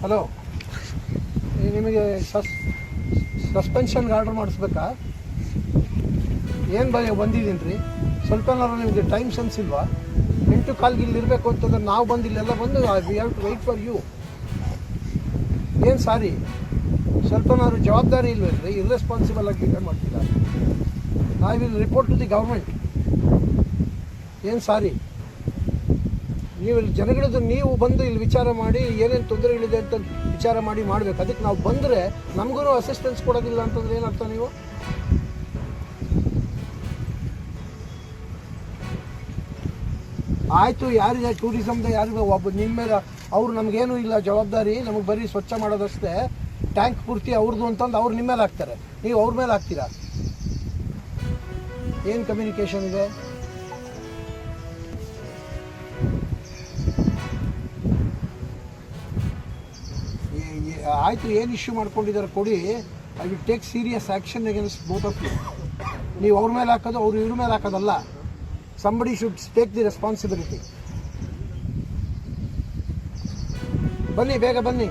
Hello, ನಿಮಗೆ ಸಸ್ಪೆನ್ಷನ್ಗೆ order ಮಾಡಿಸ್ಬೇಕಾ? ಏನು ಬಂದಿದ್ದೀನಿ ರೀ, ಸ್ವಲ್ಪ ನಿಮಗೆ ಟೈಮ್ ಸೆನ್ಸ್ ಇಲ್ವಾ? 8:15 ಇಲ್ಲಿ ಇರಬೇಕು ಅಂತಂದ್ರೆ ನಾವು ಬಂದು ಇಲ್ಲೆಲ್ಲ ಬಂದು we have to wait for you. ಏನು ಸಾರಿ, ಸ್ವಲ್ಪನಾದ್ರು ಜವಾಬ್ದಾರಿ ಇಲ್ವೇನ್ರಿ? ಇರ್ರೆಸ್ಪಾನ್ಸಿಬಲ್ ಆಗಿ ಬಿಹೇವ್ ಮಾಡ್ತೀರಾ. I will report to the government. ಏನು ಸಾರಿ, ನೀವು ಇಲ್ಲಿ ಜನಗಳದ್ದು ನೀವು ಬಂದು ಇಲ್ಲಿ ವಿಚಾರ ಮಾಡಿ ಏನೇನು ತೊಂದರೆಗಳಿದೆ ಅಂತ ವಿಚಾರ ಮಾಡಿ ಮಾಡಬೇಕು. ಅದಕ್ಕೆ ನಾವು ಬಂದರೆ ನಮಗೂ ಅಸಿಸ್ಟೆನ್ಸ್ ಕೊಡೋದಿಲ್ಲ ಅಂತಂದ್ರೆ ಏನರ್ಥ? ನೀವು ಆಯಿತು, ಯಾರಿಗೆ ಟೂರಿಸಮ್ದ ಯಾರಿಗೂ ಒಬ್ಬ ನಿಮ್ಮ ಮೇಲೆ ಅವ್ರು ನಮಗೇನು ಇಲ್ಲ ಜವಾಬ್ದಾರಿ, ನಮಗೆ ಬರೀ ಸ್ವಚ್ಛ ಮಾಡೋದಷ್ಟೇ, ಟ್ಯಾಂಕ್ ಪೂರ್ತಿ ಅವ್ರದ್ದು ಅಂತಂದು ಅವ್ರು ನಿಮ್ಮ ಮೇಲೆ ಹಾಕ್ತಾರೆ, ನೀವು ಅವ್ರ ಮೇಲೆ ಹಾಕ್ತೀರಾ. ಏನು ಕಮ್ಯುನಿಕೇಷನ್ ಇದೆ? ಆಯಿತು, ಏನು ಇಶ್ಯೂ ಮಾಡ್ಕೊಂಡಿದ್ದಾರೆ ಕೊಡಿ. I will take serious action against both of you. ನೀವು ಅವ್ರ ಮೇಲೆ ಹಾಕೋದು ಅವ್ರು ಇವ್ರ ಮೇಲೆ ಹಾಕೋದಲ್ಲ. Somebody should take the responsibility. ಬನ್ನಿ, ಬೇಗ ಬನ್ನಿ.